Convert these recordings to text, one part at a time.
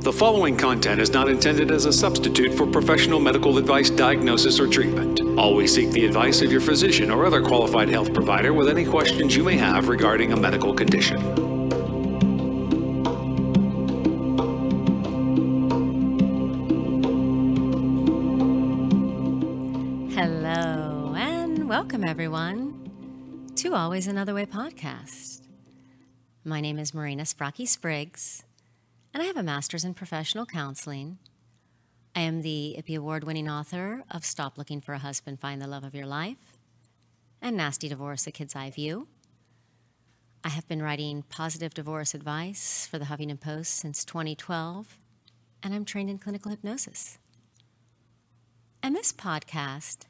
The following content is not intended as a substitute for professional medical advice, diagnosis, or treatment. Always seek the advice of your physician or other qualified health provider with any questions you may have regarding a medical condition. Hello, and welcome everyone to Always Another Way podcast. My name is Marina Sprocki-Spriggs, and I have a master's in professional counseling. I am the IPPY award-winning author of Stop Looking for a Husband, Find the Love of Your Life, and Nasty Divorce, A Kid's Eye View. I have been writing positive divorce advice for the Huffington Post since 2012, and I'm trained in clinical hypnosis. And this podcast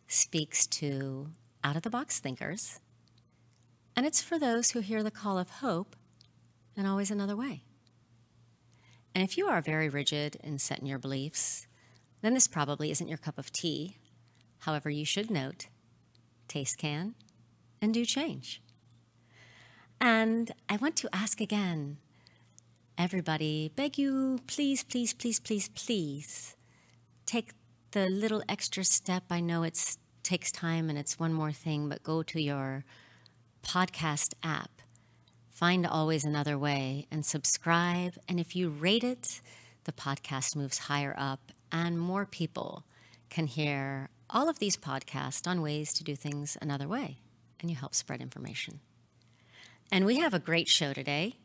speaks to out-of-the-box thinkers, and it's for those who hear the call of hope and always another way. And if you are very rigid and set in your beliefs, then this probably isn't your cup of tea. However, you should note, taste can and do change. And I want to ask again, everybody, beg you, please, please, please, please, please, take the little extra step. I know it takes time and it's one more thing, but go to your podcast app. Find Always Another Way and subscribe. And if you rate it, the podcast moves higher up and more people can hear all of these podcasts on ways to do things another way. And you help spread information. And we have a great show today.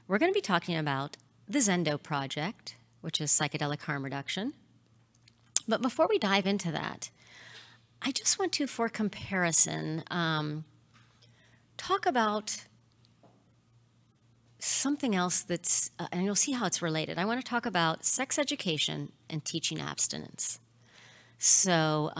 We're going to be talking about the Zendo Project, which is psychedelic harm reduction. But before we dive into that, I just want to, for comparison, talk about something else that's, and you'll see how it's related. I want to talk about sex education and teaching abstinence. So,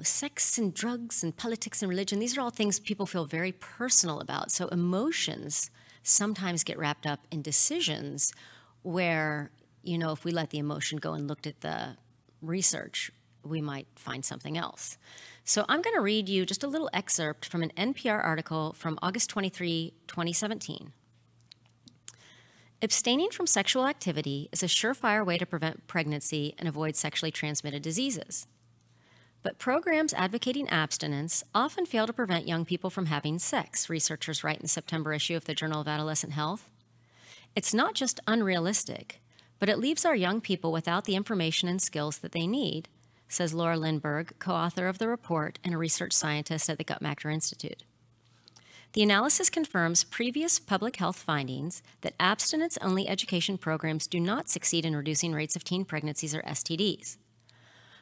sex and drugs and politics and religion, these are all things people feel very personal about. So emotions sometimes get wrapped up in decisions where, if we let the emotion go and looked at the research, we might find something else. So I'm going to read you just a little excerpt from an NPR article from August 23, 2017. Abstaining from sexual activity is a surefire way to prevent pregnancy and avoid sexually transmitted diseases. But programs advocating abstinence often fail to prevent young people from having sex, researchers write in the September issue of the Journal of Adolescent Health. It's not just unrealistic, but it leaves our young people without the information and skills that they need, says Laura Lindberg, co-author of the report and a research scientist at the Guttmacher Institute. The analysis confirms previous public health findings that abstinence-only education programs do not succeed in reducing rates of teen pregnancies or STDs.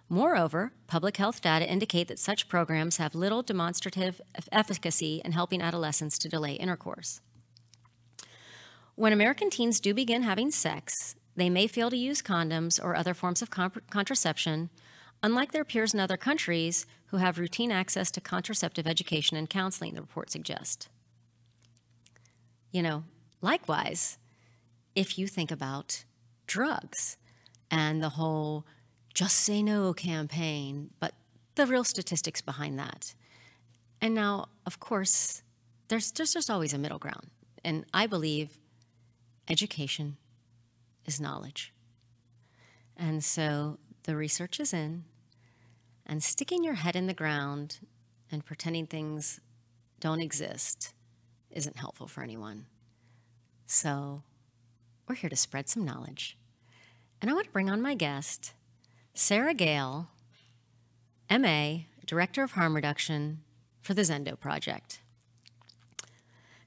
Moreover, public health data indicate that such programs have little demonstrative efficacy in helping adolescents to delay intercourse. When American teens do begin having sex, they may fail to use condoms or other forms of contraception, unlike their peers in other countries who have routine access to contraceptive education and counseling, the report suggests. Likewise, if you think about drugs and the whole just say no campaign, but the real statistics behind that. And now, of course, there's just always a middle ground. And I believe education is knowledge. And so the research is in, and sticking your head in the ground and pretending things don't exist isn't helpful for anyone. So we're here to spread some knowledge. And I want to bring on my guest, Sara Gael, MA, Director of Harm Reduction for the Zendo Project.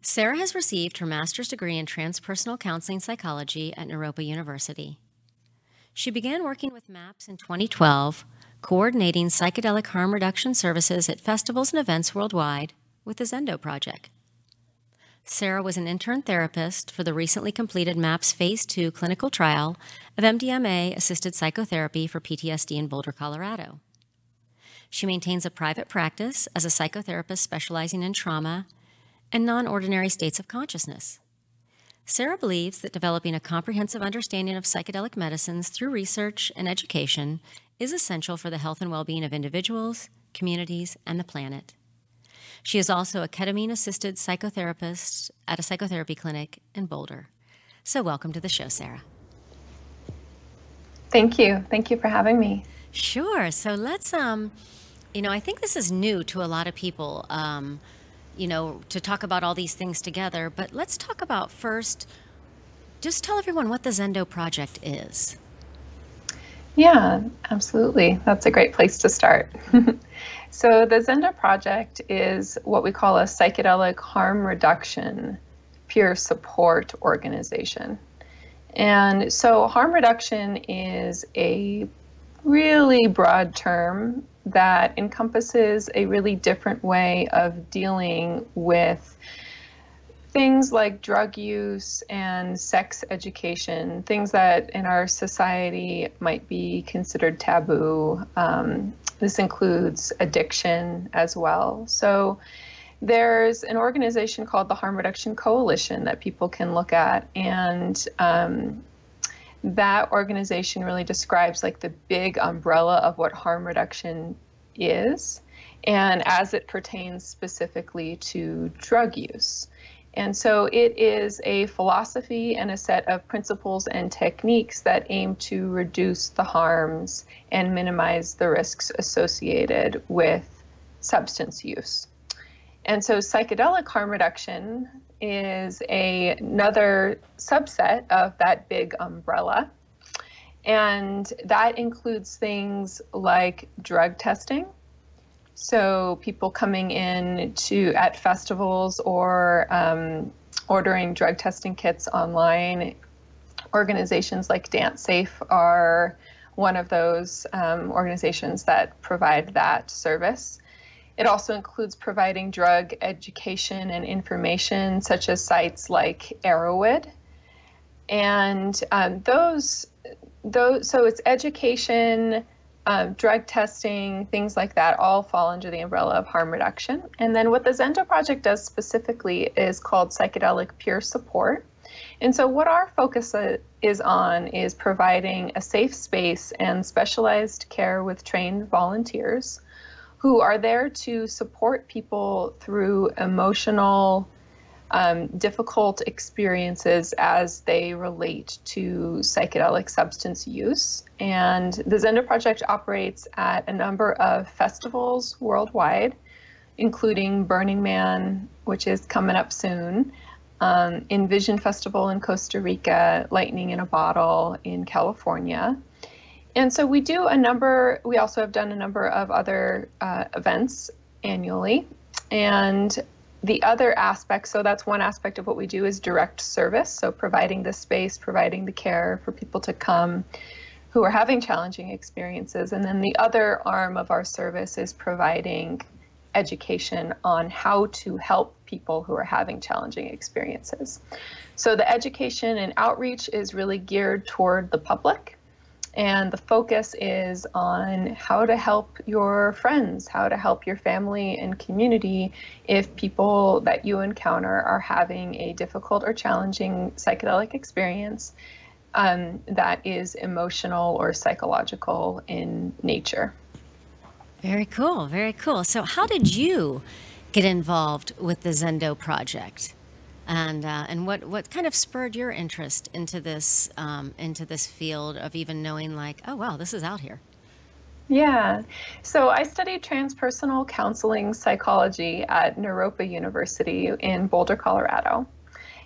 Sara has received her master's degree in transpersonal counseling psychology at Naropa University. She began working with MAPS in 2012, coordinating psychedelic harm reduction services at festivals and events worldwide with the Zendo Project. Sara was an intern therapist for the recently completed MAPS Phase 2 clinical trial of MDMA-assisted psychotherapy for PTSD in Boulder, Colorado. She maintains a private practice as a psychotherapist specializing in trauma and non-ordinary states of consciousness. Sara believes that developing a comprehensive understanding of psychedelic medicines through research and education is essential for the health and well-being of individuals, communities, and the planet. She is also a ketamine-assisted psychotherapist at a psychotherapy clinic in Boulder. So welcome to the show, Sara. Thank you. Thank you for having me. Sure. So let's, I think this is new to a lot of people, to talk about all these things together. But let's talk about first, just tell everyone what the Zendo Project is. Yeah, absolutely. That's a great place to start. So the Zendo Project is what we call a psychedelic harm reduction peer support organization. And so harm reduction is a really broad term that encompasses a really different way of dealing with things like drug use and sex education, things that in our society might be considered taboo. This includes addiction as well. So there's an organization called the Harm Reduction Coalition that people can look at, and that organization really describes like the big umbrella of what harm reduction is, and as it pertains specifically to drug use. And so it is a philosophy and a set of principles and techniques that aim to reduce the harms and minimize the risks associated with substance use. And so psychedelic harm reduction is another subset of that big umbrella. And that includes things like drug testing. So people coming in at festivals or ordering drug testing kits online. Organizations like Dance Safe are one of those organizations that provide that service. It also includes providing drug education and information, such as sites like Arrowwood. And so it's education, drug testing, things like that all fall under the umbrella of harm reduction. And then what the Zendo Project does specifically is called psychedelic peer support. And so what our focus is on is providing a safe space and specialized care with trained volunteers who are there to support people through emotional, difficult experiences as they relate to psychedelic substance use. And the Zendo Project operates at a number of festivals worldwide, including Burning Man, which is coming up soon, Envision Festival in Costa Rica, Lightning in a Bottle in California. And so we also have done a number of other events annually. And the other aspect, so that's one aspect of what we do, is direct service. So providing the space, providing the care for people to come who are having challenging experiences. And then the other arm of our service is providing education on how to help people who are having challenging experiences. So the education and outreach is really geared toward the public. And the focus is on how to help your friends, how to help your family and community if people that you encounter are having a difficult or challenging psychedelic experience that is emotional or psychological in nature. Very cool, very cool. So how did you get involved with the Zendo Project? And what kind of spurred your interest into this field of even knowing like, oh wow, this is out here? Yeah, so I studied transpersonal counseling psychology at Naropa University in Boulder, Colorado.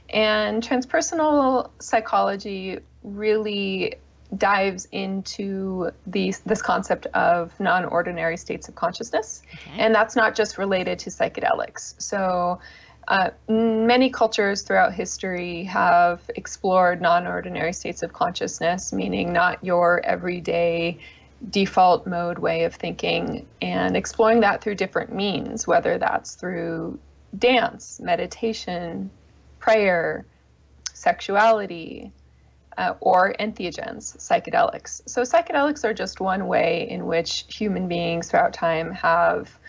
And transpersonal psychology really dives into this concept of non-ordinary states of consciousness. Okay. And that's not just related to psychedelics. So many cultures throughout history have explored non-ordinary states of consciousness, meaning not your everyday default mode way of thinking, and exploring that through different means, whether that's through dance, meditation, prayer, sexuality, or entheogens, psychedelics. So psychedelics are just one way in which human beings throughout time have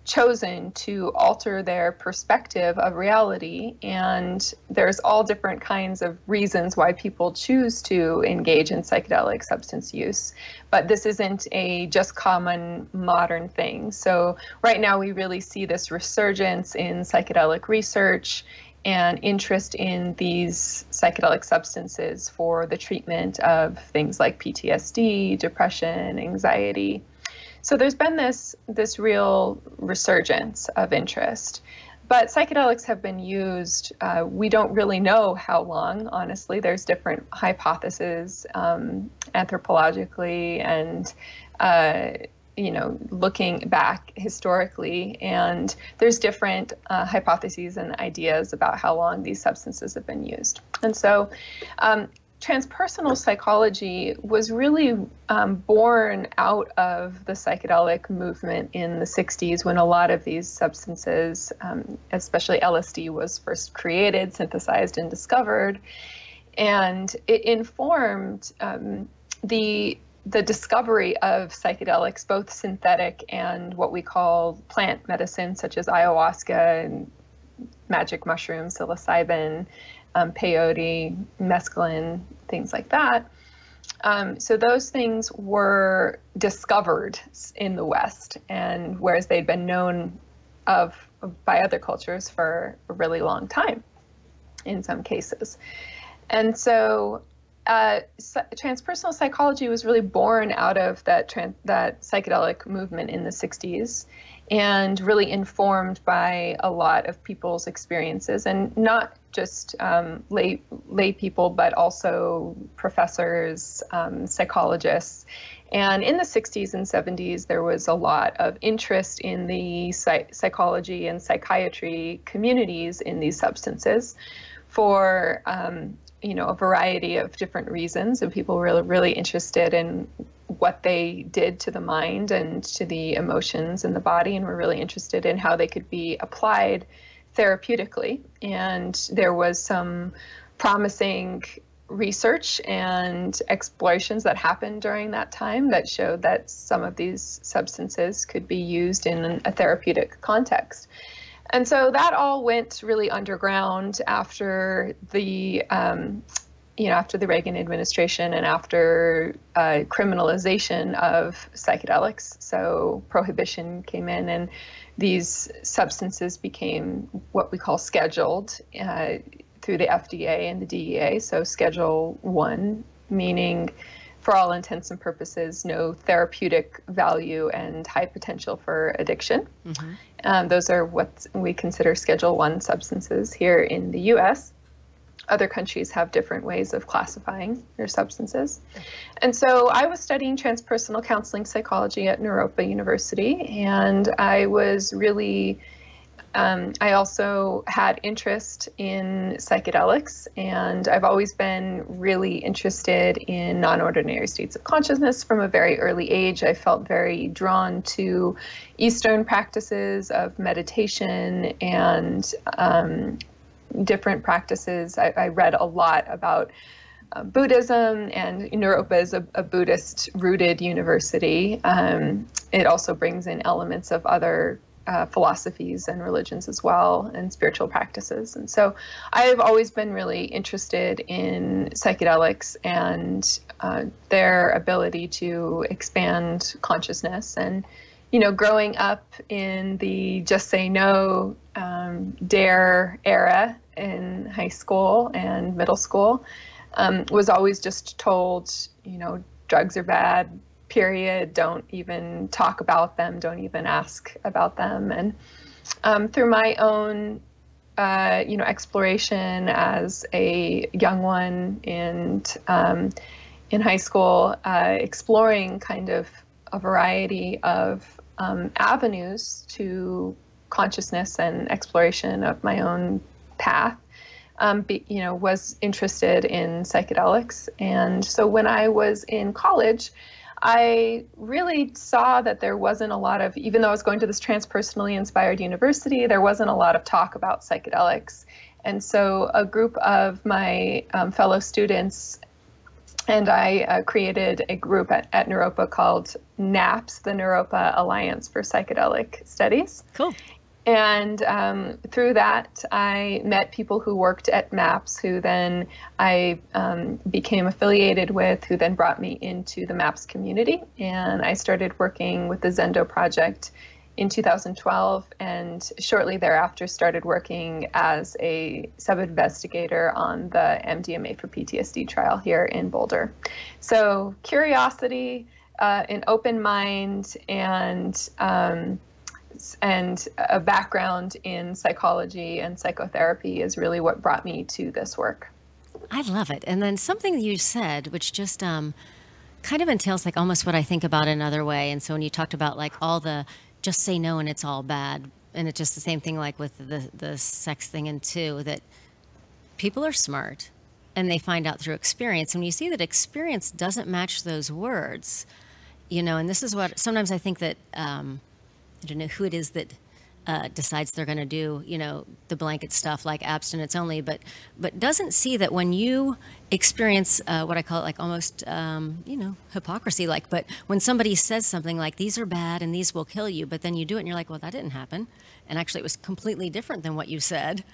chosen to alter their perspective of reality, and there's all different kinds of reasons why people choose to engage in psychedelic substance use, but this isn't a just common modern thing. So right now we really see this resurgence in psychedelic research and interest in these psychedelic substances for the treatment of things like PTSD, depression, anxiety. So there's been this real resurgence of interest. But psychedelics have been used, we don't really know how long, honestly. There's different hypotheses anthropologically and, looking back historically. And there's different hypotheses and ideas about how long these substances have been used. And so transpersonal psychology was really born out of the psychedelic movement in the 60s, when a lot of these substances, especially LSD, was first created, synthesized, and discovered. And it informed the discovery of psychedelics, both synthetic and what we call plant medicine, such as ayahuasca and magic mushrooms, psilocybin, peyote, mescaline, things like that. So those things were discovered in the West, and whereas they'd been known of by other cultures for a really long time, in some cases. And so transpersonal psychology was really born out of that psychedelic movement in the 60s, and really informed by a lot of people's experiences, and not just lay people, but also professors, psychologists. And in the 60s and 70s, there was a lot of interest in the psychology and psychiatry communities in these substances for a variety of different reasons, and people were really interested in what they did to the mind and to the emotions in the body, and were really interested in how they could be applied therapeutically. And there was some promising research and explorations that happened during that time that showed that some of these substances could be used in a therapeutic context. And so that all went really underground after the after the Reagan administration, and after criminalization of psychedelics. So prohibition came in, and these substances became what we call scheduled through the FDA and the DEA. So Schedule 1, meaning for all intents and purposes, no therapeutic value and high potential for addiction. Mm-hmm. Those are what we consider Schedule 1 substances here in the US. Other countries have different ways of classifying their substances. And so I was studying transpersonal counseling psychology at Naropa University, and I was really, I also had interest in psychedelics, and I've always been really interested in non-ordinary states of consciousness from a very early age. I felt very drawn to Eastern practices of meditation and different practices. I read a lot about Buddhism, and Naropa is a Buddhist-rooted university. It also brings in elements of other philosophies and religions as well, and spiritual practices. And so I've always been really interested in psychedelics and their ability to expand consciousness. And growing up in the Just Say No, DARE era in high school and middle school, was always just told, drugs are bad, period. Don't even talk about them. Don't even ask about them. And through my own, exploration as a young one and in high school, exploring kind of a variety of avenues to consciousness and exploration of my own path, was interested in psychedelics. And so when I was in college, I really saw that there wasn't a lot of, even though I was going to this transpersonally inspired university, there wasn't a lot of talk about psychedelics. And so a group of my fellow students and I created a group at Naropa called NAPS, the Naropa Alliance for Psychedelic Studies. Cool. And through that, I met people who worked at MAPS, who then I became affiliated with, who then brought me into the MAPS community. And I started working with the Zendo Project in 2012, and shortly thereafter started working as a sub-investigator on the MDMA for PTSD trial here in Boulder. So curiosity, an open mind, and a background in psychology and psychotherapy is really what brought me to this work. I love it. And then something you said, which just kind of entails like almost what I think about another way. And so when you talked about like all the just say no and it's all bad, and it's just the same thing like with the sex thing and too, that people are smart and they find out through experience. And when you see that experience doesn't match those words, you know, and this is what sometimes I think that I don't know who it is that decides they're going to do, you know, the blanket stuff like abstinence only, but doesn't see that when you experience what I call it, like almost, you know, hypocrisy, like, but when somebody says something like these are bad and these will kill you, but then you do it and you're like, well, that didn't happen. And actually it was completely different than what you said.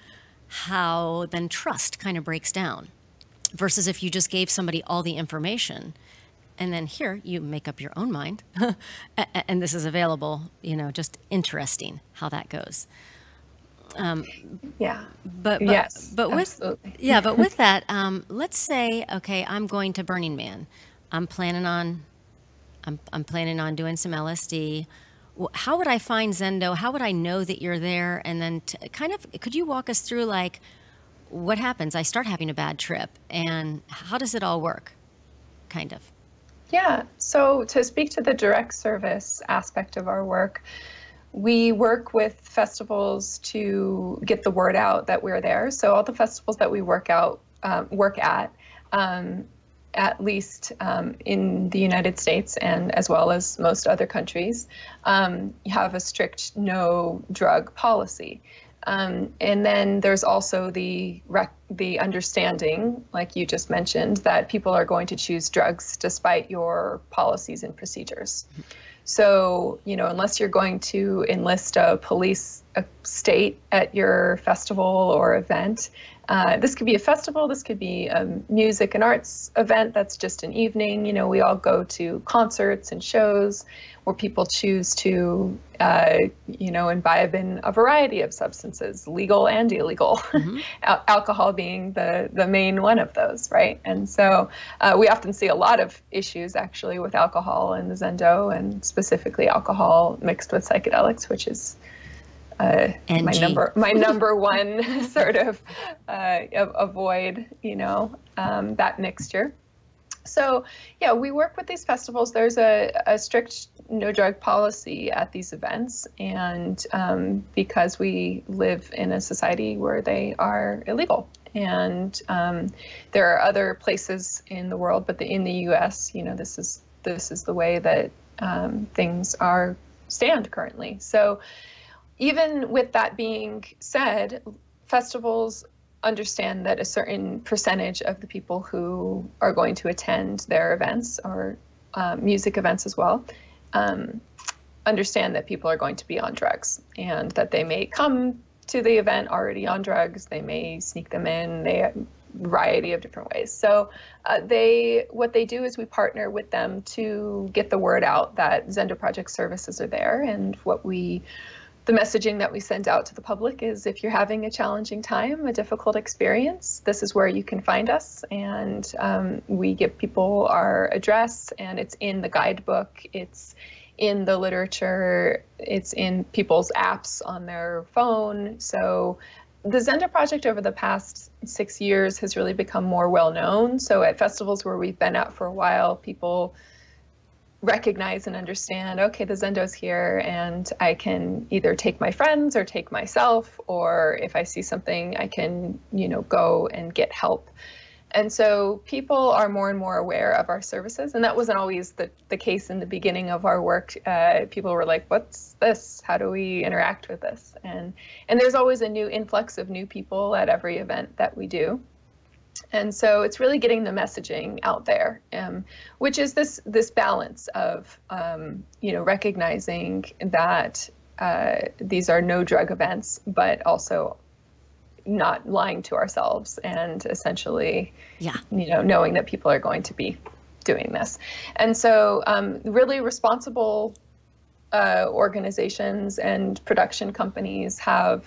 How then trust kind of breaks down versus if you just gave somebody all the information and then here you make up your own mind and this is available, you know, just interesting how that goes. Yeah. But yes, but with, absolutely. yeah, but with that, let's say, okay, I'm going to Burning Man. I'm planning on doing some LSD. How would I find Zendo? How would I know that you're there? And then kind of, could you walk us through like, what happens? I start having a bad trip and how does it all work? Kind of. Yeah, so to speak to the direct service aspect of our work, we work with festivals to get the word out that we're there. So all the festivals that we work at least in the United States and as well as most other countries, have a strict no drug policy. And then there's also the understanding, like you just mentioned, that people are going to choose drugs despite your policies and procedures. So, you know, unless you're going to enlist a state at your festival or event, this could be a festival, this could be a music and arts event that's just an evening. You know, we all go to concerts and shows where people choose to, you know, imbibe in a variety of substances, legal and illegal, alcohol being the main one of those, right? And so we often see a lot of issues actually with alcohol in the Zendo, and specifically alcohol mixed with psychedelics, which is my number one sort of avoid, you know, that mixture. So yeah, we work with these festivals. There's a strict no drug policy at these events, and because we live in a society where they are illegal. And there are other places in the world, but in the U.S., you know, this is the way that things stand currently. So even with that being said, festivals understand that a certain percentage of the people who are going to attend their events, or music events as well, understand that people are going to be on drugs, and that they may come to the event already on drugs. They may sneak them in, a variety of different ways. So what they do is we partner with them to get the word out that Zendo Project services are there, and the messaging that we send out to the public is, if you're having a challenging time, a difficult experience, this is where you can find us. And we give people our address, and it's in the guidebook, it's in the literature, it's in people's apps on their phone. So the Zendo Project over the past 6 years has really become more well known. So at festivals where we've been at for a while, people recognize and understand, okay, the Zendo's here, and I can either take my friends or take myself, or if I see something, I can, you know, go and get help. And so people are more and more aware of our services, and that wasn't always the case in the beginning of our work. People were like, what's this? How do we interact with this? And there's always a new influx of new people at every event that we do. And so it's really getting the messaging out there, which is this balance of, you know, recognizing that these are no drug events, but also not lying to ourselves, and essentially, you know, knowing that people are going to be doing this. And so really responsible organizations and production companies have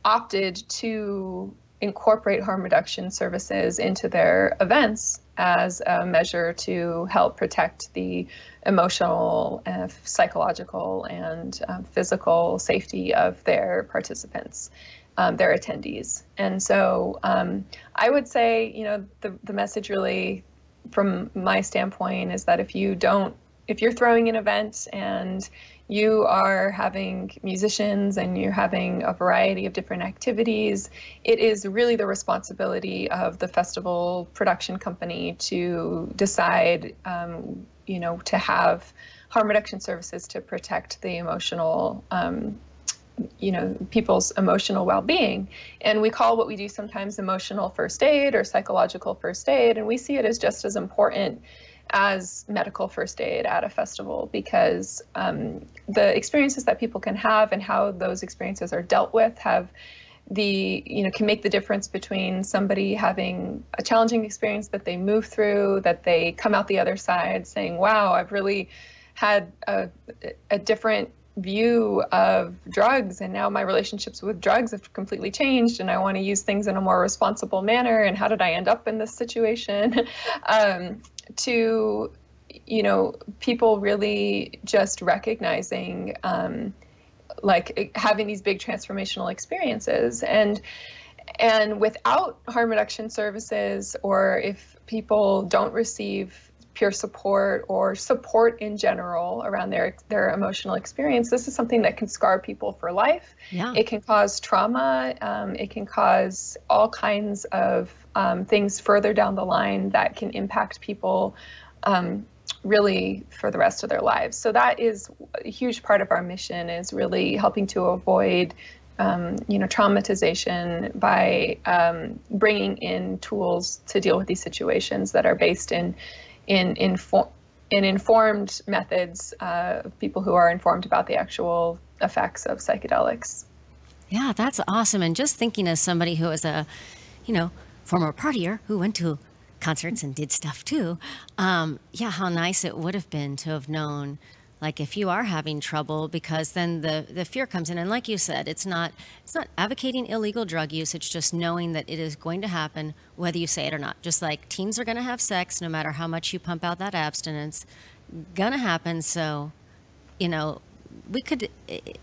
opted to incorporate harm reduction services into their events as a measure to help protect the emotional, psychological, and physical safety of their participants, their attendees. And so I would say, the message really, from my standpoint, is that if you're throwing an event and you are having musicians and you're having a variety of different activities, it is really the responsibility of the festival production company to decide, to have harm reduction services to protect the emotional, people's emotional well-being. And we call what we do sometimes emotional first aid or psychological first aid, and we see it as just as important as medical first aid at a festival, because the experiences that people can have and how those experiences are dealt with can make the difference between somebody having a challenging experience that they move through, that they come out the other side saying, wow, I've really had a different view of drugs, and now my relationships with drugs have completely changed, and I want to use things in a more responsible manner, and how did I end up in this situation? To people really just recognizing like having these big transformational experiences, and without harm reduction services, or if people don't receive peer support or support in general around their emotional experience, this is something that can scar people for life. Yeah. It can cause trauma. It can cause all kinds of things further down the line that can impact people really for the rest of their lives. So that is a huge part of our mission, is really helping to avoid traumatization by bringing in tools to deal with these situations that are based in informed methods of people who are informed about the actual effects of psychedelics. Yeah, that's awesome. And just thinking as somebody who is a, former partier who went to concerts and did stuff too, how nice it would have been to have known, like, if you are having trouble, because then the fear comes in. And like you said, it's not advocating illegal drug use. It's just knowing that it is going to happen whether you say it or not. Just like teens are going to have sex, no matter how much you pump out that abstinence, gonna happen. So, we could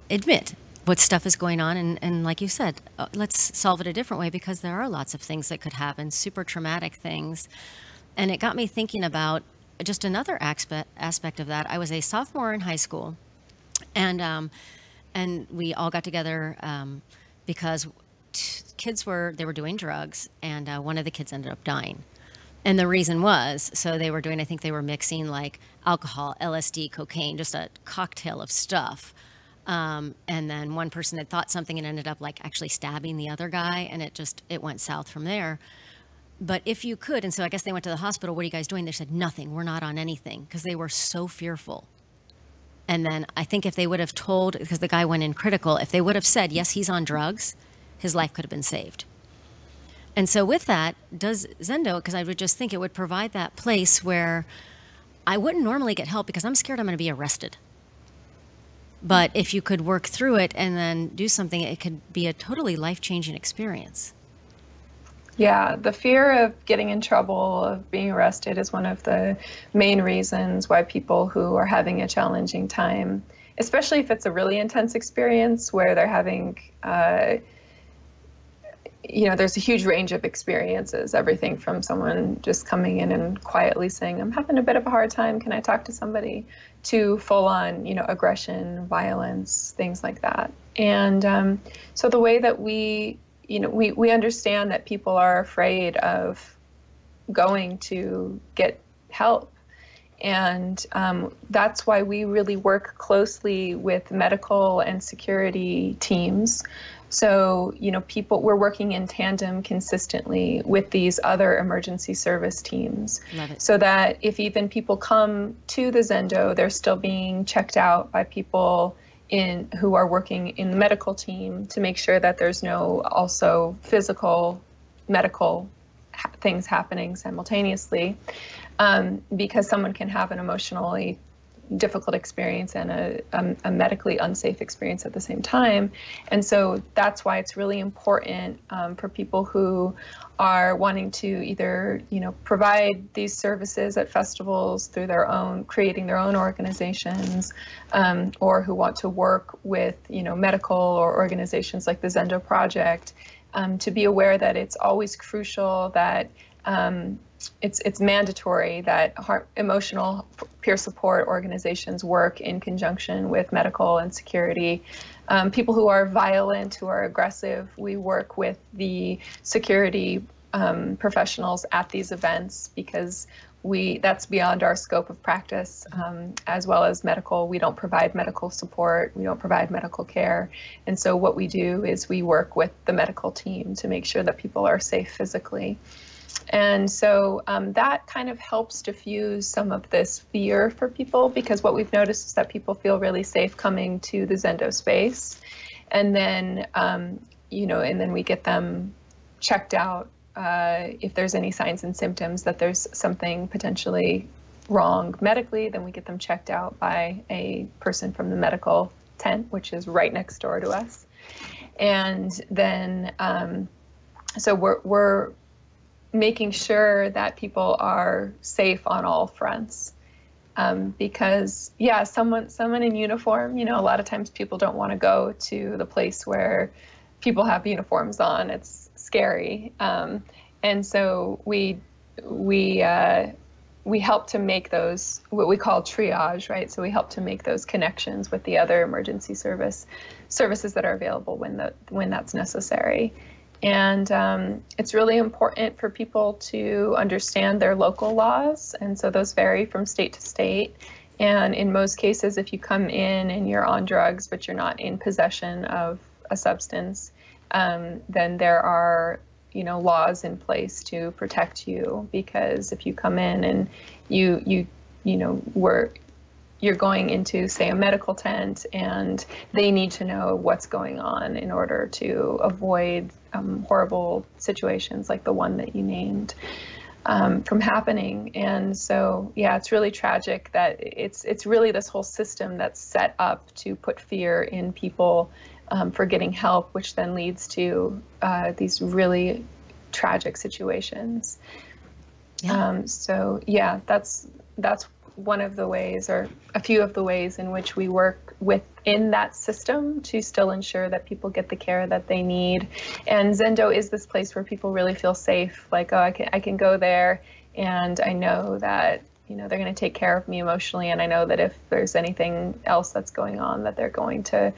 admit what stuff is going on. And like you said, let's solve it a different way, because there are lots of things that could happen, super traumatic things. And it got me thinking about just another aspect of that. I was a sophomore in high school, and we all got together because kids were doing drugs, and one of the kids ended up dying. And the reason was, so they were doing, I think they were mixing like alcohol, LSD, cocaine, just a cocktail of stuff. And then one person had thought something and ended up like actually stabbing the other guy, and it went south from there. But if you could, and so I guess they went to the hospital, what are you guys doing? They said, nothing, we're not on anything, because they were so fearful. And then I think if they would have told, because the guy went in critical, if they would have said, yes, he's on drugs, his life could have been saved. And so with that, does Zendo, because I would just think it would provide that place where I wouldn't normally get help because I'm scared I'm going to be arrested. But if you could work through it and then do something, it could be a totally life-changing experience. Yeah, the fear of getting in trouble, of being arrested, is one of the main reasons why people who are having a challenging time, especially if it's a really intense experience where they're having, there's a huge range of experiences, everything from someone just coming in and quietly saying, I'm having a bit of a hard time, can I talk to somebody, to full-on, aggression, violence, things like that. And so the way that we understand that people are afraid of going to get help. And that's why we really work closely with medical and security teams. So, we're working in tandem consistently with these other emergency service teams. Love it. So that if even people come to the Zendo, they're still being checked out by people who are working in the medical team to make sure that there's no also physical, medical things happening simultaneously, because someone can have an emotionally difficult experience and a medically unsafe experience at the same time. And so that's why it's really important for people who are wanting to either, provide these services at festivals through creating their own organizations, or who want to work with, medical or organizations like the Zendo Project, to be aware that it's always crucial that it's mandatory that emotional peer support organizations work in conjunction with medical and security. People who are violent, who are aggressive, we work with the security professionals at these events, because that's beyond our scope of practice, as well as medical. We don't provide medical support, we don't provide medical care. And so what we do is we work with the medical team to make sure that people are safe physically. And so that kind of helps diffuse some of this fear for people, because what we've noticed is that people feel really safe coming to the Zendo space. And then, and then we get them checked out if there's any signs and symptoms that there's something potentially wrong medically, then we get them checked out by a person from the medical tent, which is right next door to us. And then, so we're making sure that people are safe on all fronts. Because someone in uniform, a lot of times people don't want to go to the place where people have uniforms on. It's scary. And so we help to make those, what we call triage, right? So we help to make those connections with the other emergency services that are available when that's necessary. And it's really important for people to understand their local laws. And so those vary from state to state. And in most cases, if you come in and you're on drugs, but you're not in possession of a substance, then there are, laws in place to protect you. Because if you come in and you're going into, say, a medical tent, and they need to know what's going on in order to avoid horrible situations like the one that you named from happening. And so, it's really tragic that it's really this whole system that's set up to put fear in people for getting help, which then leads to these really tragic situations. That's one of the ways, or a few of the ways, in which we work within that system to still ensure that people get the care that they need. And Zendo is this place where people really feel safe, like, I can go there and I know that they're going to take care of me emotionally, and I know that if there's anything else that's going on, that they're going to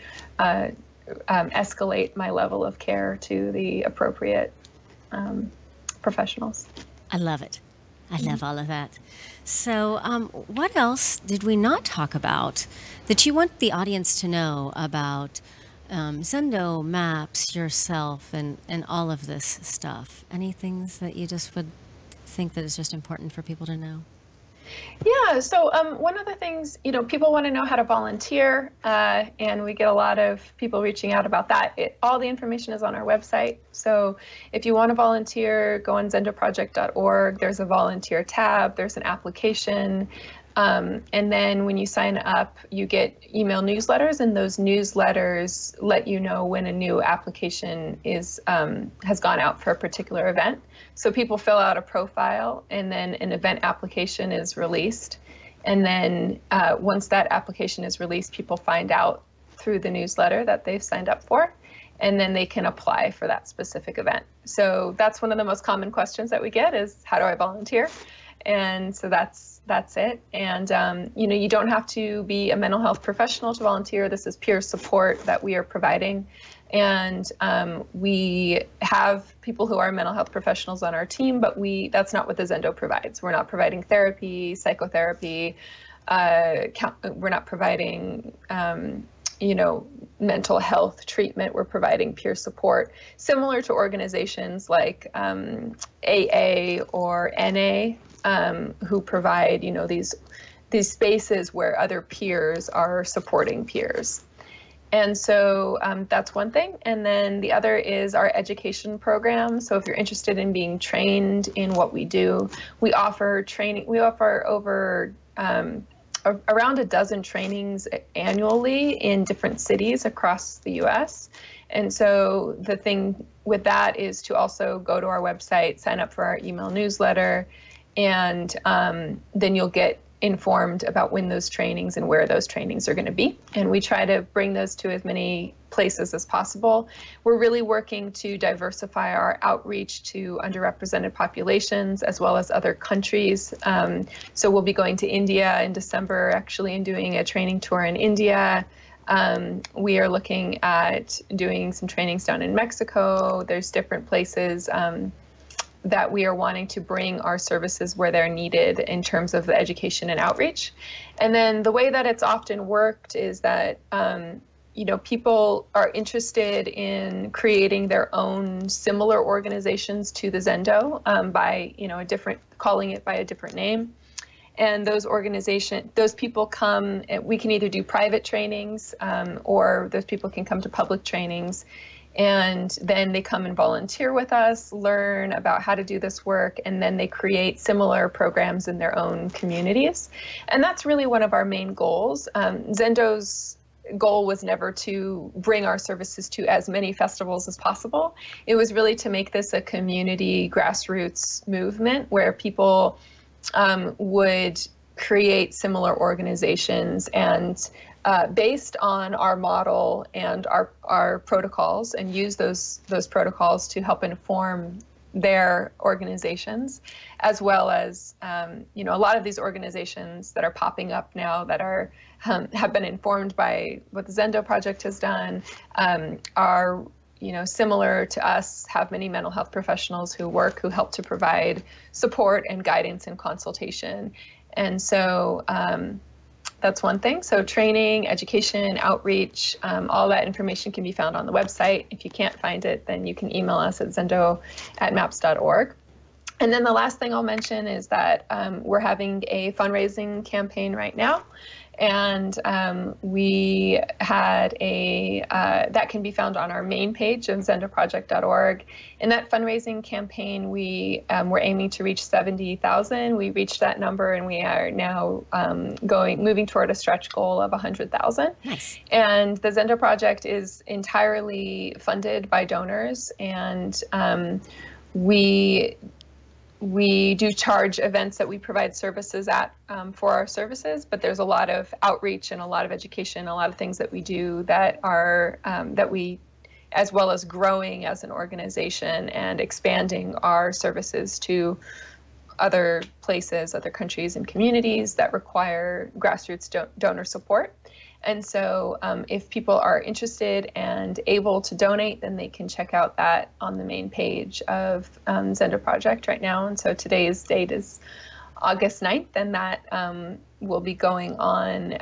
escalate my level of care to the appropriate professionals. I love it. I love all of that. So what else did we not talk about that you want the audience to know about Zendo, maps, yourself, and all of this stuff? Any things that you just would think that is just important for people to know? Yeah, so one of the things, people want to know how to volunteer, and we get a lot of people reaching out about that. All the information is on our website. So if you want to volunteer, go on zendoproject.org. There's a volunteer tab, there's an application. And then when you sign up, you get email newsletters, and those newsletters let you know when a new application has gone out for a particular event. So people fill out a profile, and then an event application is released. And then once that application is released, people find out through the newsletter that they've signed up for, and then they can apply for that specific event. So that's one of the most common questions that we get is, how do I volunteer? And so that's it. And, you don't have to be a mental health professional to volunteer. This is peer support that we are providing. And we have people who are mental health professionals on our team, but that's not what the Zendo provides. We're not providing therapy, psychotherapy. We're not providing, mental health treatment. We're providing peer support, similar to organizations like AA or NA, who provide, these spaces where other peers are supporting peers. And so that's one thing. And then the other is our education program. So if you're interested in being trained in what we do, we offer training. We offer over around a dozen trainings annually in different cities across the US. And so the thing with that is to also go to our website, sign up for our email newsletter, and then you'll get informed about when those trainings and where those trainings are going to be. And we try to bring those to as many places as possible. We're really working to diversify our outreach to underrepresented populations as well as other countries. So we'll be going to India in December, actually, and doing a training tour in India. We are looking at doing some trainings down in Mexico. There's different places that we are wanting to bring our services where they're needed in terms of the education and outreach. And then the way that it's often worked is that, people are interested in creating their own similar organizations to the Zendo by, calling it by a different name. And those people come, we can either do private trainings or those people can come to public trainings. And then they come and volunteer with us, learn about how to do this work, and then they create similar programs in their own communities. And that's really one of our main goals. Zendo's goal was never to bring our services to as many festivals as possible. It was really to make this a community grassroots movement where people would create similar organizations and based on our model and our protocols, and use those protocols to help inform their organizations, as well as a lot of these organizations that are popping up now that are have been informed by what the Zendo Project has done, are similar to us, have many mental health professionals who help to provide support and guidance and consultation. And so that's one thing. So training, education, outreach, all that information can be found on the website. If you can't find it, then you can email us at zendo@maps.org. And then the last thing I'll mention is that we're having a fundraising campaign right now. And we had that can be found on our main page of zendoproject.org. In that fundraising campaign, we're aiming to reach 70,000. We reached that number, and we are now moving toward a stretch goal of 100,000. Nice. And the Zendo Project is entirely funded by donors, and we do charge events that we provide services at for our services, but there's a lot of outreach and a lot of education, a lot of things that we do that are that we, as well as growing as an organization and expanding our services to other places, other countries and communities that require grassroots donor support. And so if people are interested and able to donate, then they can check out that on the main page of Zendo Project right now. And so today's date is August 9th, and that will be going on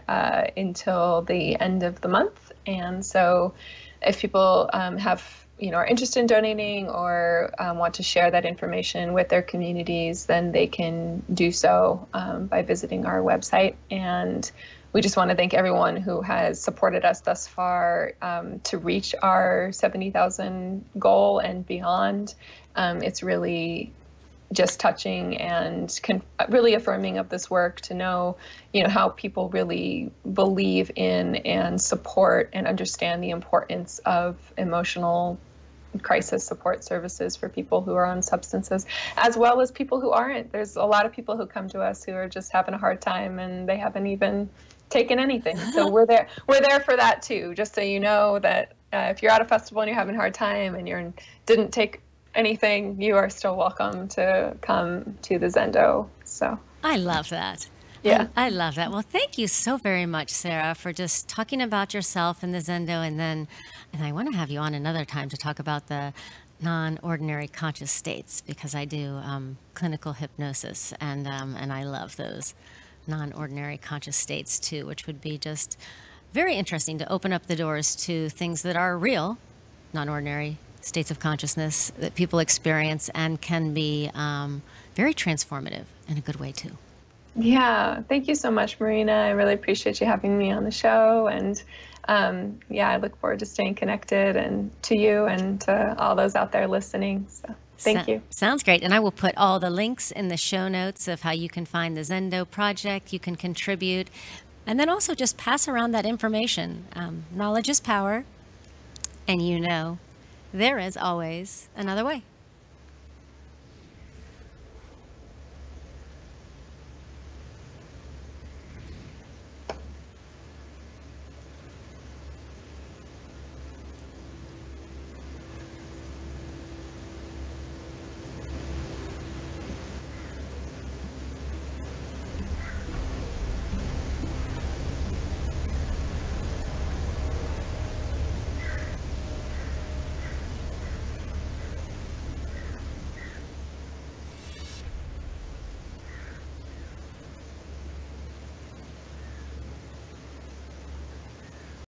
until the end of the month. And so if people are interested in donating or want to share that information with their communities, then they can do so by visiting our website. And we just want to thank everyone who has supported us thus far to reach our 70,000 goal and beyond. It's really just touching and really affirming of this work to know, how people really believe in and support and understand the importance of emotional crisis support services for people who are on substances, as well as people who aren't. There's a lot of people who come to us who are just having a hard time and they haven't even taken anything. So we're there for that too, just so you know that if you're at a festival and you're having a hard time and you didn't take anything, you are still welcome to come to the Zendo. So I love that. Yeah. I love that. Well, thank you so very much, Sara, for just talking about yourself and the Zendo. And I want to have you on another time to talk about the non-ordinary conscious states, because I do clinical hypnosis, and I love those non-ordinary conscious states too, which would be just very interesting to open up the doors to things that are real, non-ordinary states of consciousness that people experience and can be very transformative in a good way too. Yeah, thank you so much, Marina. I really appreciate you having me on the show. And yeah, I look forward to staying connected, and to you and to all those out there listening. So thank you. Sounds great. And I will put all the links in the show notes of how you can find the Zendo Project, you can contribute, and then also just pass around that information. Knowledge is power, and there is always another way.